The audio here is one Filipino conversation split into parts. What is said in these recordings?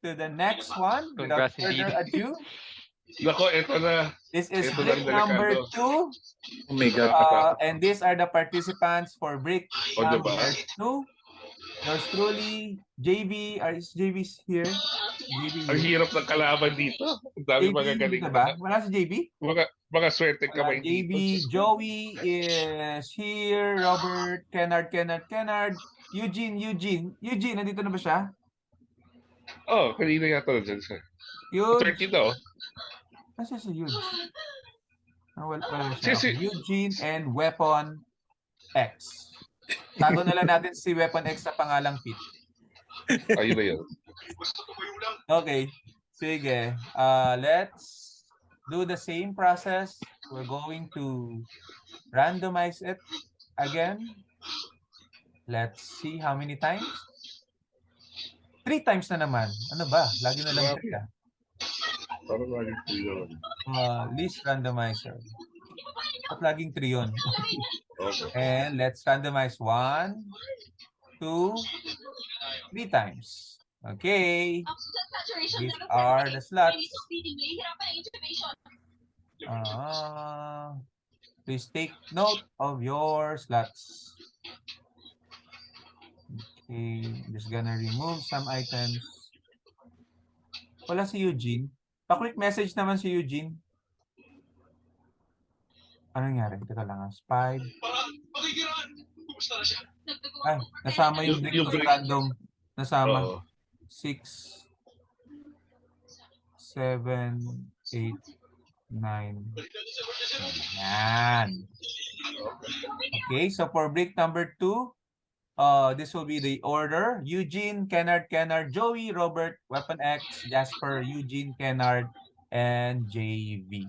to the next one without Congrats further indeed. ado. Nako, ito na. This is Ito brick lang number delikado. 2. Oh my God. And these are the participants for brick O, diba? number 2. Yours truly, JB. Is JB here? JB Ang here. hirap ng kalaban dito. Ang dami JB, magagaling dito ba? na. Wala si JB? Mga swerte Wala, kamay JB, dito. Joey is here. Robert, Kennard. Eugene, nandito na ba siya? Oh, kanina yata na dyan siya. Eugene. 30 daw. Kasi si Eugene. Wala siya. Si- Okay. Eugene and Weapon X. Tago na lang natin si Weapon X sa pangalang Pete. Ayun na yun. Okay. Sige. Let's do the same process. We're going to randomize it again. Let's see how many times. 3 times na naman. Ano ba? Lagi na lang 3 ah. Parang laging yun. Least randomizer. At laging 3 yun. Okay. And let's randomize 1, 2, 3 times. Okay. These are the slots. Please take note of your slots. Okay, I'm just gonna remove some items. Wala si Eugene. Pa-quick message naman si Eugene. Ano nangyari? Teka lang. Spy. Ay, nasama yung Yung brick brick. random. Nasama. Oo. 6, 7, 8, 9. Yan. Okay, so for brick number 2, this will be the order. Eugene, Kennard, Joey, Robert, Weapon X, Jasper, Eugene, Kennard, and JV.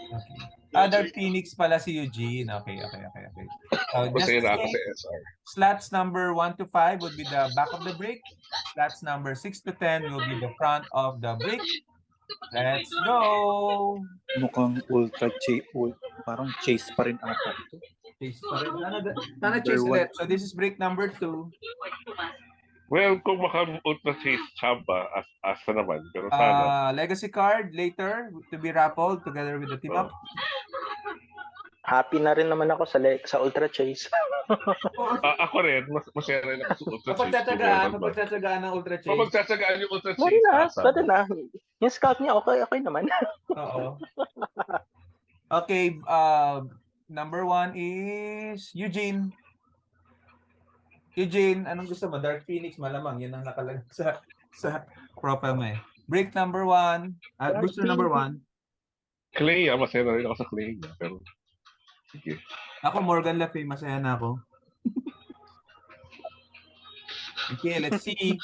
Okay. Other Phoenix pala si Eugene. Okay. Just Masaya na ako say, sa SR. slots number 1 to 5 would be the back of the brick. Slots number 6 to 10 will be the front of the brick. Let's go! Mukhang ultra chase. Parang chase pa rin ata ito. Chase pa rin. Sana chase ulit. So this is brick number 2. Well, kung maka-ultra chase Chamba, asa naman. Pero sana. Legacy card later to be raffled together with the team up. Happy na rin naman ako sa Ultra Chase. Ako rin, masaya rin ako sa ultra chase. Mapagtsatsagaan ng ultra chase. Mapagtsatsagaan yung ultra Pwede chase. na, pwede na. Yung scout niya, okay naman. Oo. Okay, number 1 is Eugene. Eugene, anong gusto mo? Dark Phoenix, malamang. Yan ang nakalagay sa profile mo eh. Break number 1. Booster number 1. Clay, masaya na rin ako sa Clay. Pero, sige. Ako, Morgan Lafe, masaya na ako. Okay, let's see.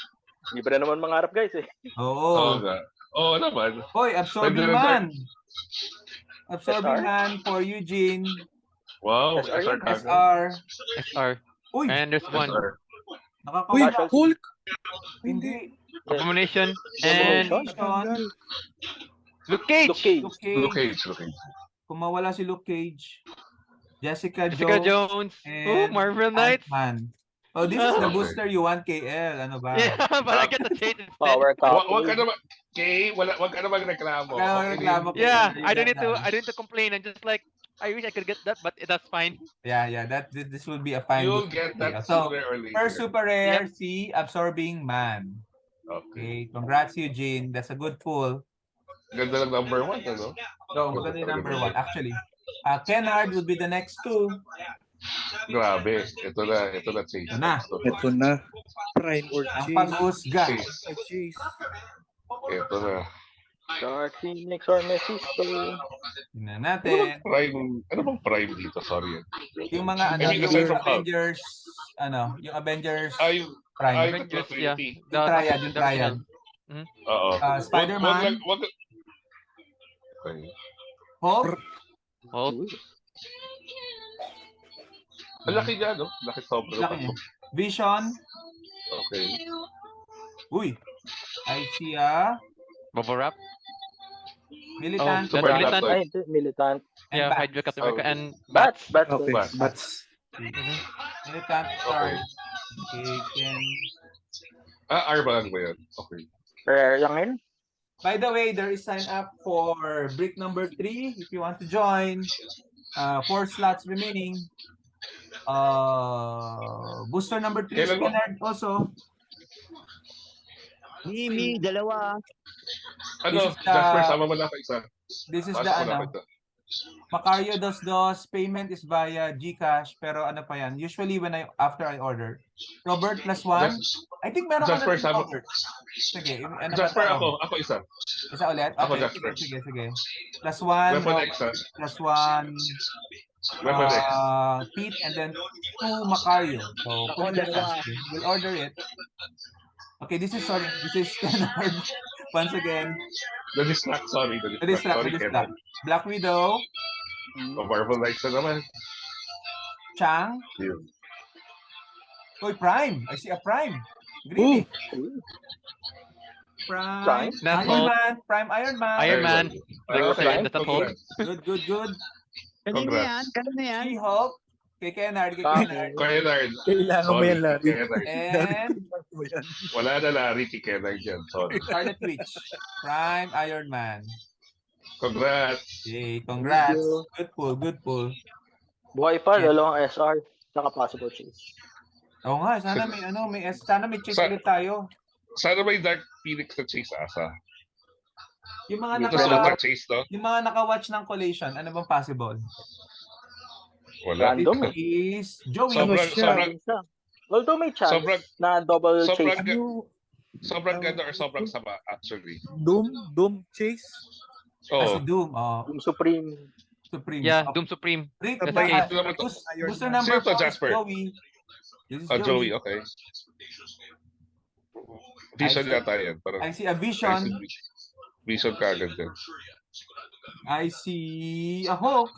Hindi pa na naman mangarap, guys eh. Oo. Oo naman. Hoy, Absorbing Man. Absorbing Man for Eugene. Wow, SR. Uy! And there's one. Uy, Hulk! Hindi. Abomination and Luke Cage. Luke Cage. Kung mawala si Luke Cage, Jessica Jones. and Marvel Knights. Ant-Man. Oh, this is the booster you want, KL. Ano ba? Yeah, but I get the change instead. Power copy. Wag ka naman, Kay, wag ka naman magreklamo. Yeah, I don't need to complain. I'm just like, I wish I could get that, but that's fine. Yeah, this will be a fine. You'll get that so, sooner or later. First super rare, si Absorbing Man. Okay. Congrats, Eugene. That's a good pull. Ganda lang number 1, ano? So, maganda yung number 1. Actually, Kennard would be the next 2. Grabe. Ito na change. Ito na. Prime or Ang chase. pag-husga. Chase. Ito na. Dark Phoenix or Mephisto. Tingnan natin. Ano bang prime dito? Sorry. Yung mga yung Avengers, yung Avengers Prime. Avengers, yeah. Yung triad. Oo. Spider-Man. Okay. Hulk. Ang laki niya, no? Laki sobrang. Laki niya. Vision. Okay. Uy. I see Bubble Wrap. Militant. Militant. Ay, Militant. Yeah, Hydra Caprica and Bats. Okay, Bats. Militant card. Okay, R ba yan? Okay. Rare lang yun. By the way, there is sign up for brick number 3 if you want to join. 4 slots remaining. Booster number 3 is Kailan mo? Kennard also. Mimi, dalawa. Ano, This is the- Jasper, sama mo lang ako isa. This is the Pasok mo lang ako isa. Macario dos payment is via GCash pero ano pa yan? Usually after I order. Robert plus 1. I think meron ka Jasper, na rin, sama. Robert. Sige, ano Jasper, ba to? ako isa. Isa ulit? Ako, Okay, Jasper. sige. Plus 1, Weapon X, ha? plus 1, Weapon X. Pete, and then 2 Macario. So, put it dalawa. aside. We'll order it. Okay, this is Kennard. Once again, The distract, sorry. the distract. Kenneth. Black Widow, O Marvel Knights na naman. Chang. Yun. Uy, Prime. I see a Prime. Green. Prime. That's Iron all. Man. Prime Iron Man. Iron Man. Okay, That's a hold. congrats. Good. Kanina Congrats. yan? Kanina yan? She-Hulk. Kay Kennard. Kennard. Kailangan mo Sorry, yan, Larry. Kennard. And Kailangan mo yan. Wala na Larry kay Kennard dyan. Sorry. Scarlet Witch. Prime Iron Man. Congrats. Yay, congrats. Thank you. Good pull. Buhay pa, Yeah. dalawang SR. Saka possible chase. Oo nga, sana may chase ulit tayo. Sana may Dark Phoenix na chase asa. Yung mga Ito sa naka chase, no? yung mga naka-watch ng collation, ano bang possible? Wala. Random eh. Is Joey. Sobrang, Although may chance Sobrang- na double sobrang, chase. sobrang ganda or sobrang sama, actually. Doom Chase. Si Oo. Doom. Yung Supreme. Supreme. Yeah, Doom Supreme. Rick, That's baka- Ito naman to. Gusto number Sino to, 4 is Jasper? Joey. This is Joey, okay. Vision I- yata yan. Parang, I see a Vision. Vision ka agad yan. I see a Hulk.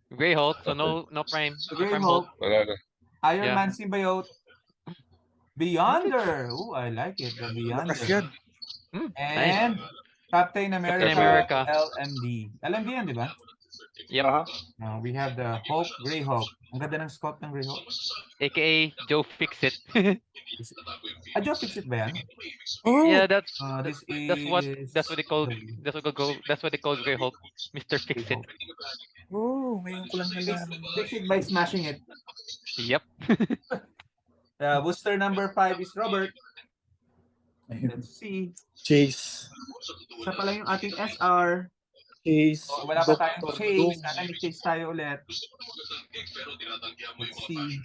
Grey Hulk, so no Prime. Grey Prime Hulk. Wala na. Iron Yeah. Man Symbiote. Beyonder. Ooh, I like it. The Beyonder. Lakas yan. And Captain America, America. LMD. LMD yan, di ba? Yep. Aha. Now, we have the Hulk, Grey Hulk. Ang ganda ng scope ng Grey Hulk. AKA Joe Fixit. Joe Fixit ba yan? Yeah, that's This that's what they call Grey Hulk, Mr. Fixit. Oh, ngayon ko lang nalaman. Fix it by smashing it. Yep. Booster number 5 is Robert. Ayun. Let's see. Chase. Isa pala yung ating SR. Chase. Wala pa tayong Dr. chase. Doom. Sana may chase tayo ulit. Let's see.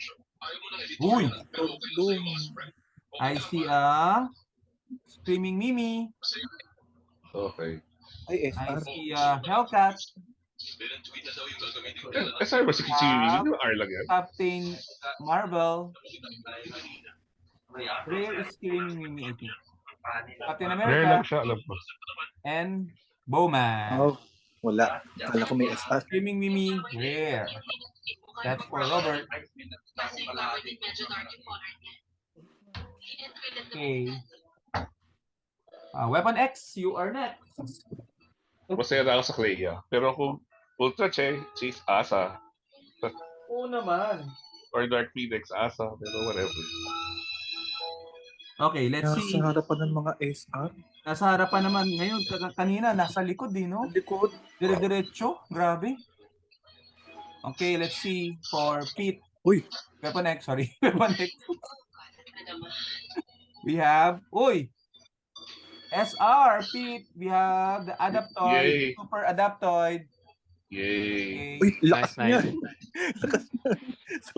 Uy! Doom. I see a Screaming Mimi. Okay. Ay, I SR. see a Hellcat. SR ba si Kichiwi? Yung R lang yan? Captain Marvel. Rare is Screaming Mimi, I think. Captain Rare lang America. siya, alam ko. And Bowman. Oh, wala. Kala ko may SR. Screaming Mimi, rare. That's for Robert. Okay. Weapon X, you are next. Masaya na ako sa Clea. Pero kung Ultra Chase asa, Oo naman. or Dark Phoenix asa, pero whatever. Okay, let's see. Nasa harapan ng mga SR. Nasa harapan naman. Ngayon, kanina, nasa likod din, no? Likod. Dire-diretso. Grabe. Okay, let's see for Pete. Uy. Weapon X, sorry. Weapon X. We have, SR, Pete. We have the Adaptoid, Yay. Super Adaptoid. Yay. Okay. Uy, lakas Nice. niya. Lakas niya.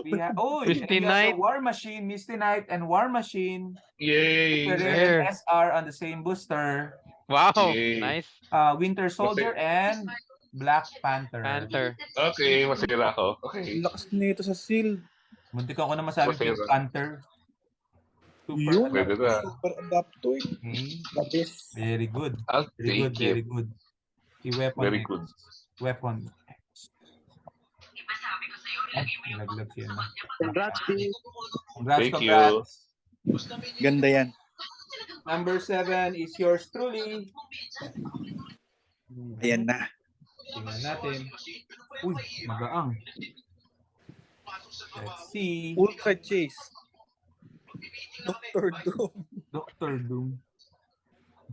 We have, Misty and we have Knight. the War Machine, Misty Knight, and War Machine. Yay. Rare Rare. and SR on the same booster. Wow, Yay. nice. Winter Soldier and Black Panther. Panther. Okay, masira ako. Okay. Lakas nito sa seal. Muntik ako na masabi Masaya Black ba? Panther. Super Yun. Pwede na. Super adaptoid. Okay. The best. Very good. I'll Very good, take very it. good. The weapon. Very good. Weapon. Ay, nalaglag siya na. Congrats, Pete. Congrats, Thank congrats. Ganda yan. Number 7 is yours truly. Ayan na. Tingnan natin. Uy, magaang. Let's see. Ultra Chase. Dr. Doom. Dr. Doom.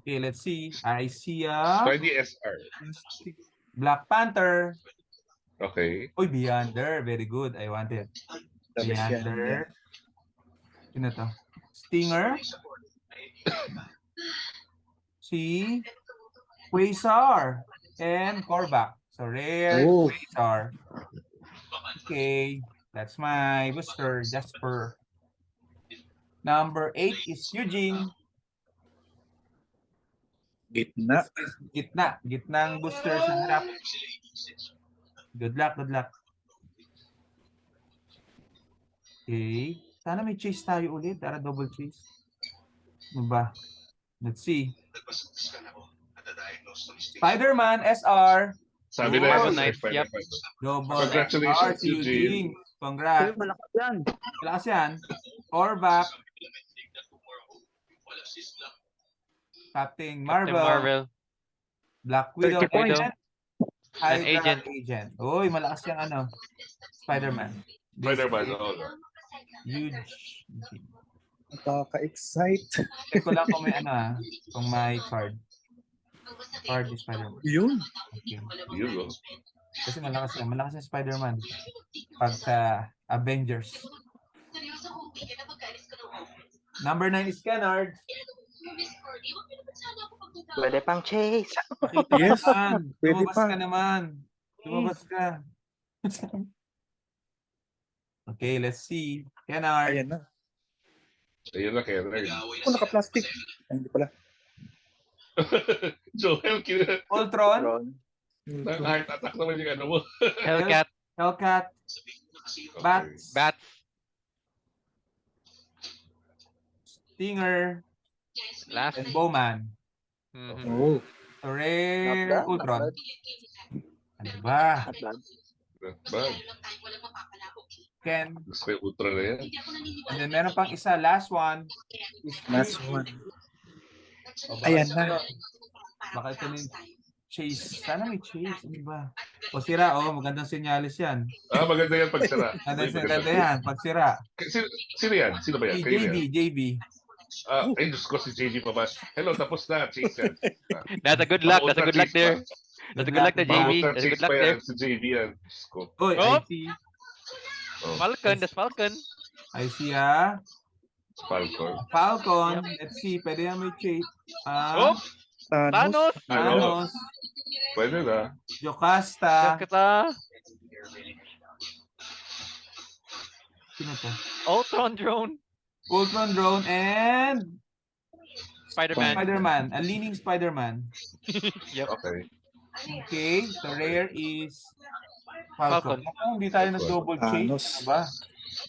Okay, let's see. I see a Spidey SR. Plastic. Black Panther. Okay. Uy, Beyonder. Very good. I want it. The best yan. Beyonder. Sino to? Stinger. Si Quasar. And Korvac. So rare Oh. Quasar. Okay. That's my booster. Jasper. Number 8 is Eugene. Gitna. Gitna. Gitnang booster sa harap. Good luck, good luck. Okay. Sana may chase tayo ulit. Para double chase. Ano ba? Let's see. Spider-Man SR. Sabi Oh, na Marvel yan, Knights, Spider-Man. Double Congratulations, SR si Eugene. Eugene. Congrats. Uy, malakas yan. Malakas yan. Korvac. Captain Captain Marvel. Marvel. Black Widow. 30 points. And And Hydra Agent. Agent. Uy, malakas yung ano. Spider-Man. This Spider-Man, is oo. Huge. Nakaka-excite. Check ko lang kung may ano kung may card. Card ni Spider-Man. Yun. Okay. Yun, oh. Kasi malakas yan. Malakas yung Spider-Man. Pag sa Avengers. Number 9 is Kennard. Pwede pang chase. Pakita Yes. ka naman. Pwede Lumabas pa. ka naman. Lumabas ka. Okay, let's see. Kennard. Ayan na. Ayun na, Kennard. Ako naka-plastic. Ay, hindi pala. Joel, Ultron. Ron. heart attack naman yung ano mo. Hellcat. Hellcat. Bats. Bats. Stinger. Last. And Bowman. Mhm. Oh. So rare Not bad, Ultron. not Ano ba? Not bad. Bag. Ken. Gusto ko yung ultra na yan. And then meron pang isa. Last one. Is Last one. O, baka Ayan ito na. yun. Baka ito na yung chase. Sana may chase. Ano ba? O sira. O, magandang senyalis yan. Maganda yan pag sira. Maganda yan. Pag sira. Sino yan? Sino ba yan? Si Kayo JB. yan? JB. Ay, Diyos ko, si JB pa ba? Hello, tapos na. Chase yan. That's a good luck. That's a good luck there. That's a good luck to JB. Ultra That's a chase good luck pa there. yan. Si JB yan. Diyos ko. Uy, Oh. I see. Oh, Falcon. That's Falcon. I see Falcon. Falcon. Let's see. Pwede yan may chase. Oh, Thanos. Thanos. Thanos. Pwede na. Jocasta. Kita. Sino to? Ultron drone. Ultron Drone and Spider-Man. Spider-Man. A leaning Spider-Man. Yep. Okay. Okay. The rare is Falcon. Falcon. Kung hindi tayo nag-double chase, Thanos. ano ba?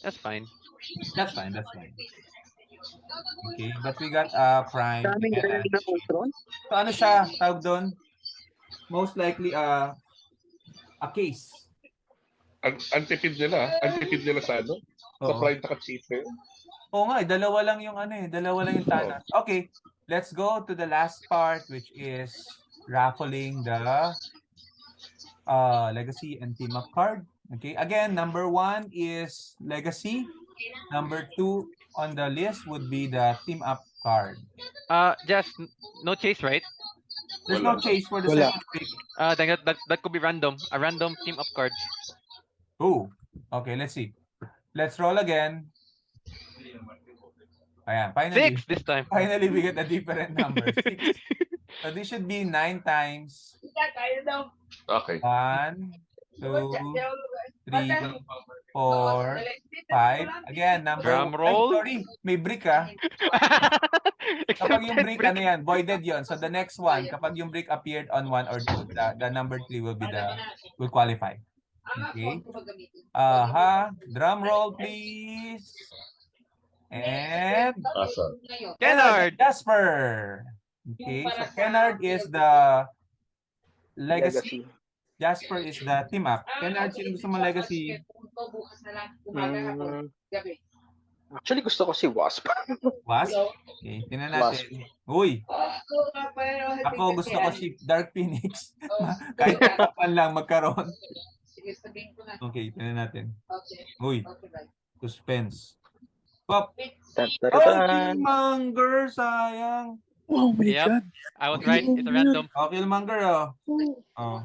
That's fine. That's fine. That's fine. Okay. But we got Prime. Daming And, rare na Ultron. so ano siya? Tawag doon? Most likely a case. Antipid nila. Antipid nila sa ano? Sa Oo. prime naka-cheat na yun. Oo nga, dalawa lang yung ano eh. Dalawa lang yung Thanos. Okay. Let's go to the last part, which is raffling the Legacy and Team Up card. Okay. Again, number 1 is Legacy. Number 2 on the list would be the Team Up card. Just no chase, right? There's no Wala. chase for the Wala. second pick. Then that could be random. A random team up card. Oh, okay. Let's see. Let's roll again. Ayan, finally. 6 this time. Finally, we get a different number. 6. So this should be 9 times. Okay. 1, 2, 3, 4, 5. Again, number Drum 1. roll. Sorry, may brick Kapag yung brick, ano yan, voided yon. So the next one, kapag yung brick appeared on 1 or 2, the number 3 will qualify. Okay. Drum roll, please. And Asa. Kennard. Jasper. Okay, so Kennard is the legacy. Jasper is the team up. Kennard, sino gusto mo legacy? Actually, gusto ko si Wasp. Was? Okay, tinan natin. Uy, ako gusto ko si Dark Phoenix. Kahit kapan lang magkaroon. Okay, tinan natin. Uy, suspense. Pop. Tan, Oh, tararan. Killmonger, sayang. Oh my Yep. God. I was right. It's a random. Oh, Killmonger, oh. Oh, Oh,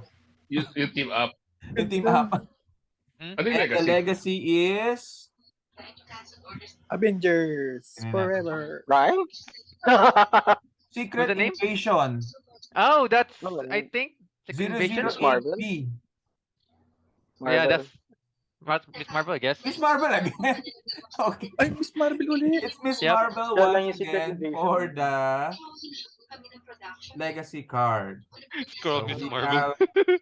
Yung team up. yung team up. Hmm? Ano yung And the legacy? legacy is... Avengers Tingnan natin. forever. Rhyme? Secret What's the name? Invasion. Oh, that's No, I think Secret Invasion. 008B. Yeah, Marvel. that's Miss Marvel, I guess. Miss Marvel again. Okay. Ay, Miss Marvel ulit. It's Miss Yep. Marvel Siya lang once yung Secret again Invasion. for the legacy card. Scroll So Miss we Marvel. have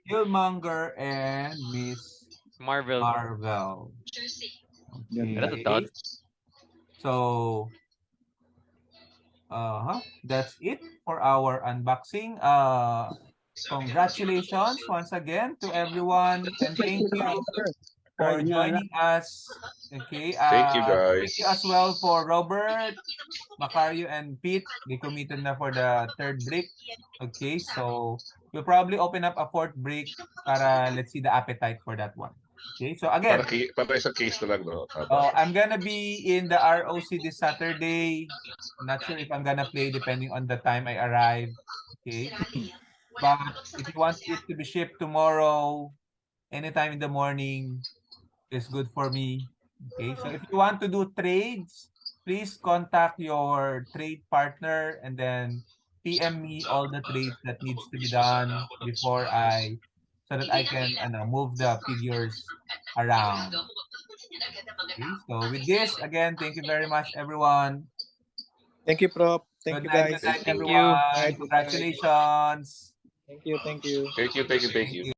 Killmonger and Miss Marvel. Marvel. Ganda. That's a dud. So, that's it for our unboxing. Congratulations once again to everyone and thank you for Card nga lang. joining us. Okay. Thank you, guys. Thank you as well for Robert, Macario, and Pete. They committed na for the third break. Okay, so we'll probably open up a fourth break para let's see the appetite for that one. Okay, so again, Para isang case na lang, no? I'm gonna be in the ROC this Saturday. Not sure if I'm gonna play depending on the time I arrive. Okay, but if you want it to be shipped tomorrow, anytime in the morning is good for me. Okay, so if you want to do trades, please contact your trade partner and then PM me all the trades that needs to be done before so that I can move the figures around. Okay, so with this, again, thank you very much, everyone. Thank you, Prof. Thank you, guys. Good night, Thank you. everyone. Night, good night. Congratulations. Thank you, thank you. Thank you. Thank you.